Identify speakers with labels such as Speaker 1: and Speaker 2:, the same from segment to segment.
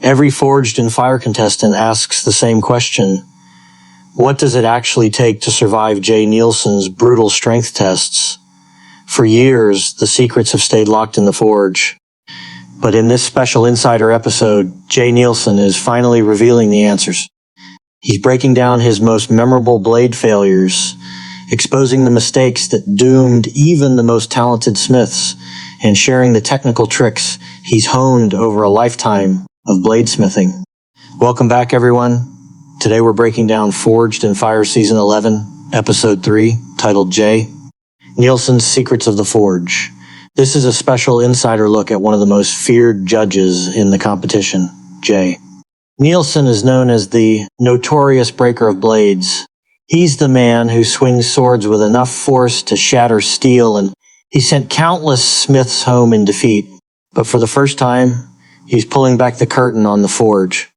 Speaker 1: Every Forged in Fire contestant asks the same question. What does it actually take to survive Jay Neilson's brutal strength tests? For years, the secrets have stayed locked in the forge. But in this special insider episode, Jay Neilson is finally revealing the answers. He's breaking down his most memorable blade failures, exposing the mistakes that doomed even the most talented smiths, and sharing the technical tricks he's honed over a lifetime of bladesmithing. Welcome back, everyone. Today we're breaking down Forged in Fire Season 11, Episode 3, titled Jay, Neilson's Secrets of the Forge. This is a special insider look at one of the most feared judges in the competition, Jay. Neilson is known as the notorious breaker of blades. He's the man who swings swords with enough force to shatter steel, and he sent countless smiths home in defeat. But for the first time, he's pulling back the curtain on the forge.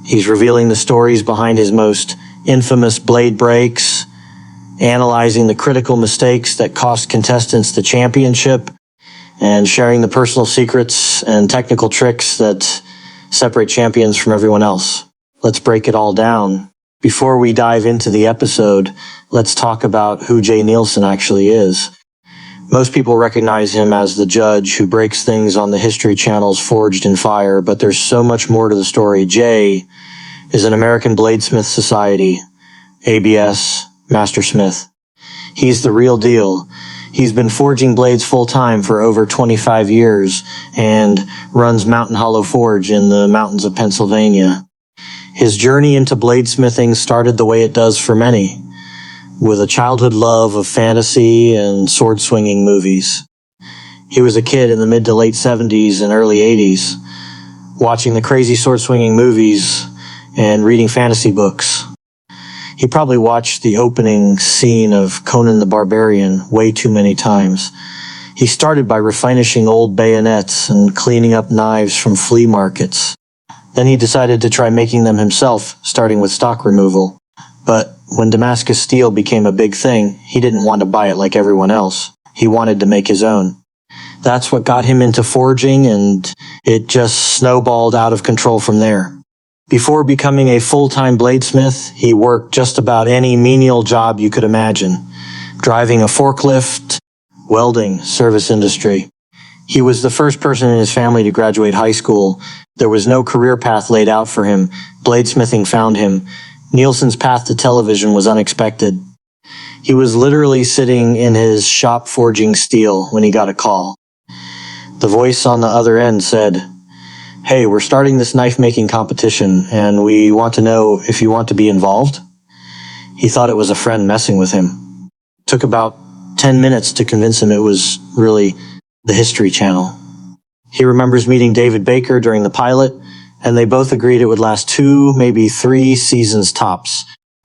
Speaker 1: He's revealing the stories behind his most infamous blade breaks, analyzing the critical mistakes that cost contestants the championship, and sharing the personal secrets and technical tricks that separate champions from everyone else. Let's break it all down. Before we dive into the episode, let's talk about who Jay Neilson actually is. Most people recognize him as the judge who breaks things on the History Channel's Forged in Fire, but there's so much more to the story. Jay is an American Bladesmith Society, ABS, Mastersmith. He's the real deal. He's been forging blades full-time for over 25 years and runs Mountain Hollow Forge in the mountains of Pennsylvania. His journey into bladesmithing started the way it does for many, with a childhood love of fantasy and sword-swinging movies. He was a kid in the mid to late 70s and early 80s, watching the crazy sword-swinging movies and reading fantasy books. He probably watched the opening scene of Conan the Barbarian way too many times. He started by refinishing old bayonets and cleaning up knives from flea markets. Then he decided to try making them himself, starting with stock removal. But when Damascus steel became a big thing, he didn't want to buy it like everyone else. He wanted to make his own. That's what got him into forging, and it just snowballed out of control from there. Before becoming a full-time bladesmith, he worked just about any menial job you could imagine. Driving a forklift, welding, service industry. He was the first person in his family to graduate high school. There was no career path laid out for him. Bladesmithing found him. Neilson's path to television was unexpected. He was literally sitting in his shop forging steel when he got a call. The voice on the other end said, "Hey, we're starting this knife-making competition, and we want to know if you want to be involved." He thought it was a friend messing with him. It took about 10 minutes to convince him it was really the History Channel. He remembers meeting David Baker during the pilot, and they both agreed it would last 2, maybe 3 seasons tops.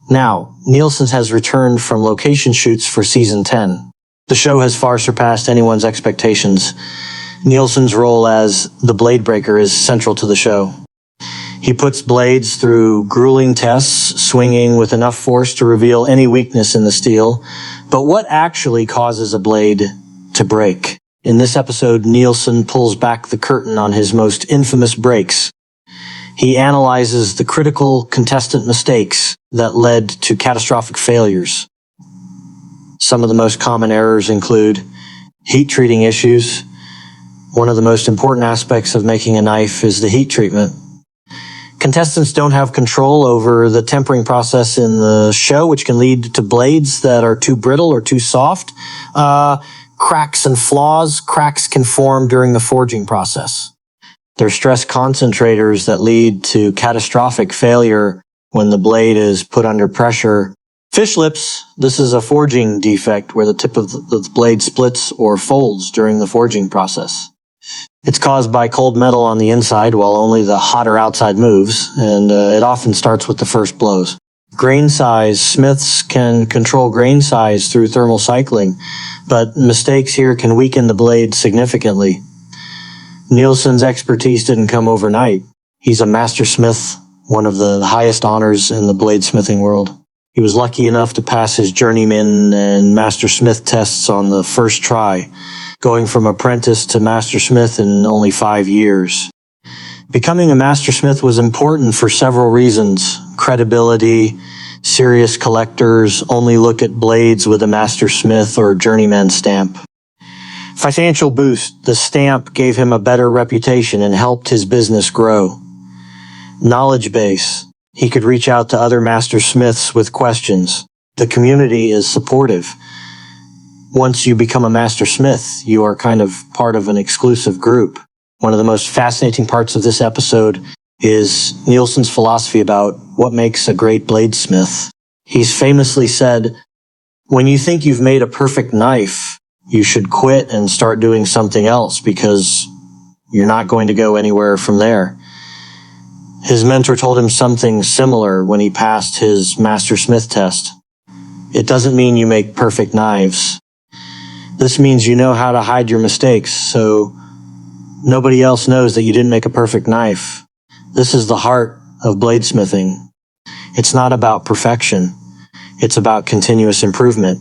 Speaker 1: Now, Neilson has returned from location shoots for season 10. The show has far surpassed anyone's expectations. Neilson's role as the blade breaker is central to the show. He puts blades through grueling tests, swinging with enough force to reveal any weakness in the steel. But what actually causes a blade to break? In this episode, Neilson pulls back the curtain on his most infamous breaks. He analyzes the critical contestant mistakes that led to catastrophic failures. Some of the most common errors include heat treating issues. One of the most important aspects of making a knife is the heat treatment. Contestants don't have control over the tempering process in the show, which can lead to blades that are too brittle or too soft. Cracks and flaws. Cracks can form during the forging process. There's stress concentrators that lead to catastrophic failure when the blade is put under pressure. Fish lips. This is a forging defect where the tip of the blade splits or folds during the forging process. It's caused by cold metal on the inside while only the hotter outside moves, and it often starts with the first blows. Grain size. Smiths can control grain size through thermal cycling, but mistakes here can weaken the blade significantly. Neilson's expertise didn't come overnight. He's a mastersmith, one of the highest honors in the bladesmithing world. He was lucky enough to pass his journeyman and mastersmith tests on the first try, going from apprentice to mastersmith in only 5 years. Becoming a mastersmith was important for several reasons. Credibility, serious collectors only look at blades with a mastersmith or journeyman stamp. Financial boost, the stamp gave him a better reputation and helped his business grow. Knowledge base, he could reach out to other mastersmiths with questions. The community is supportive. Once you become a mastersmith, you are kind of part of an exclusive group. One of the most fascinating parts of this episode is Neilson's philosophy about what makes a great bladesmith. He's famously said, "When you think you've made a perfect knife, you should quit and start doing something else because you're not going to go anywhere from there." His mentor told him something similar when he passed his mastersmith test. It doesn't mean you make perfect knives. This means you know how to hide your mistakes, so nobody else knows that you didn't make a perfect knife. This is the heart of bladesmithing. It's not about perfection. It's about continuous improvement.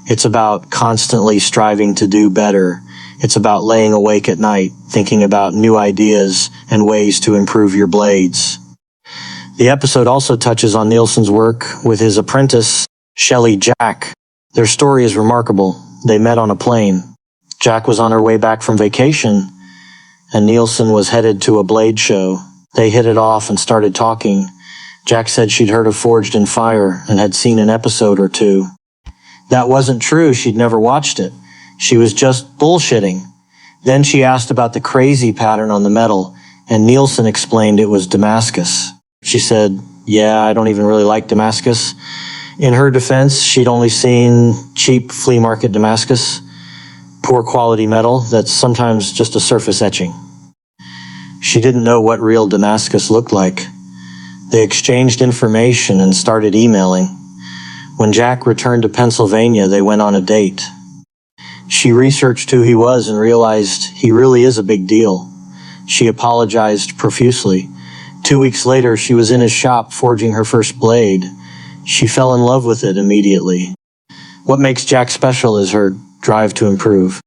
Speaker 1: It's about constantly striving to do better. It's about laying awake at night, thinking about new ideas and ways to improve your blades. The episode also touches on Neilson's work with his apprentice, Shelley Jack. Their story is remarkable. They met on a plane. Jack was on her way back from vacation, and Neilson was headed to a blade show. They hit it off and started talking. Jack said she'd heard of Forged in Fire and had seen an episode or two. That wasn't true. She'd never watched it. She was just bullshitting. Then she asked about the crazy pattern on the metal, and Neilson explained it was Damascus. She said, "Yeah, I don't even really like Damascus." In her defense, she'd only seen cheap flea market Damascus, poor quality metal that's sometimes just a surface etching. She didn't know what real Damascus looked like. They exchanged information and started emailing. When Jack returned to Pennsylvania, they went on a date. She researched who he was and realized he really is a big deal. She apologized profusely. 2 weeks later, she was in his shop forging her first blade. She fell in love with it immediately. What makes Jack special is her drive to improve.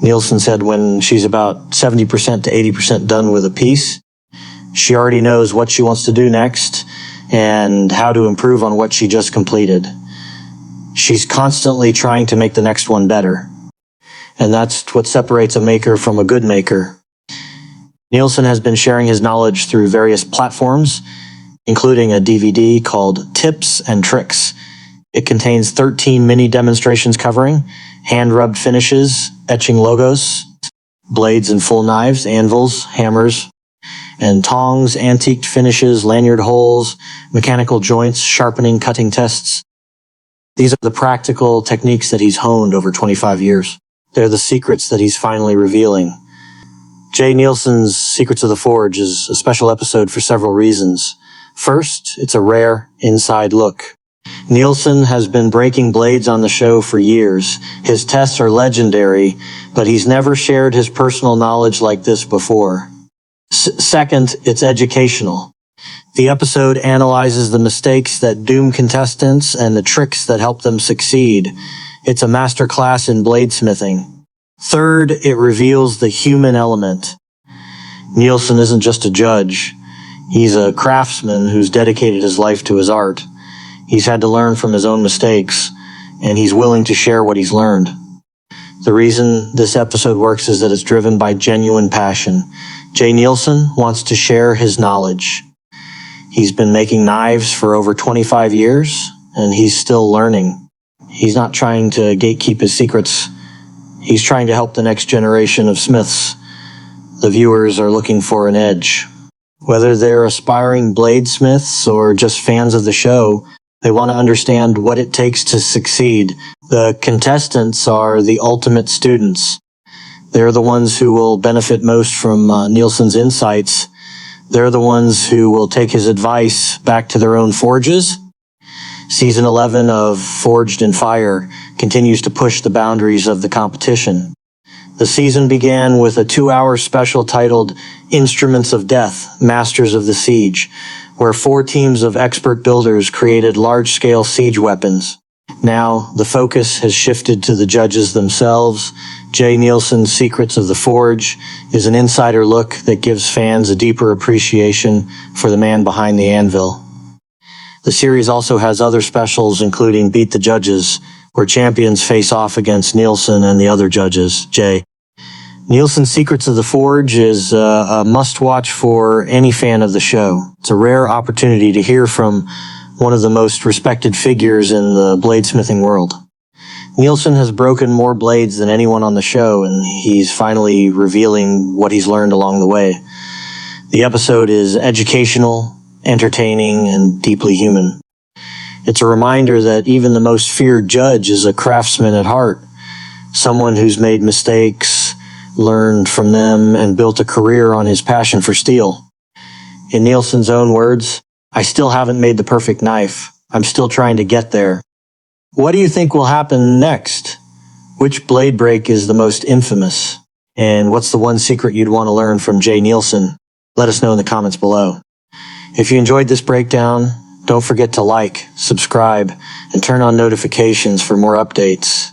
Speaker 1: Neilson said when she's about 70% to 80% done with a piece, she already knows what she wants to do next and how to improve on what she just completed. She's constantly trying to make the next one better. And that's what separates a maker from a good maker. Neilson has been sharing his knowledge through various platforms, including a DVD called Tips and Tricks. It contains 13 mini demonstrations covering hand-rubbed finishes, etching logos, blades and full knives, anvils, hammers, and tongs, antiqued finishes, lanyard holes, mechanical joints, sharpening, cutting tests. These are the practical techniques that he's honed over 25 years. They're the secrets that he's finally revealing. Jay Neilson's Secrets of the Forge is a special episode for several reasons. First, it's a rare inside look. Neilson has been breaking blades on the show for years. His tests are legendary, but he's never shared his personal knowledge like this before. Second, it's educational. The episode analyzes the mistakes that doom contestants and the tricks that help them succeed. It's a masterclass in bladesmithing. Third, it reveals the human element. Neilson isn't just a judge. He's a craftsman who's dedicated his life to his art. He's had to learn from his own mistakes, and he's willing to share what he's learned. The reason this episode works is that it's driven by genuine passion. Jay Neilson wants to share his knowledge. He's been making knives for over 25 years, and he's still learning. He's not trying to gatekeep his secrets. He's trying to help the next generation of smiths. The viewers are looking for an edge. Whether they're aspiring bladesmiths or just fans of the show, they want to understand what it takes to succeed. The contestants are the ultimate students. They're the ones who will benefit most from Neilson's insights. They're the ones who will take his advice back to their own forges. Season 11 of Forged in Fire continues to push the boundaries of the competition. The season began with a 2-hour special titled Instruments of Death, Masters of the Siege, where 4 teams of expert builders created large-scale siege weapons. Now, the focus has shifted to the judges themselves. Jay Neilson's Secrets of the Forge is an insider look that gives fans a deeper appreciation for the man behind the anvil. The series also has other specials, including Beat the Judges, where champions face off against Neilson and the other judges, Jay. Neilson's Secrets of the Forge is a must-watch for any fan of the show. It's a rare opportunity to hear from one of the most respected figures in the bladesmithing world. Neilson has broken more blades than anyone on the show, and he's finally revealing what he's learned along the way. The episode is educational, entertaining, and deeply human. It's a reminder that even the most feared judge is a craftsman at heart, someone who's made mistakes, learned from them, and built a career on his passion for steel. In Neilson's own words, "I still haven't made the perfect knife. I'm still trying to get there." What do you think will happen next? Which blade break is the most infamous? And what's the one secret you'd want to learn from Jay Neilson? Let us know in the comments below. If you enjoyed this breakdown, don't forget to like, subscribe, and turn on notifications for more updates.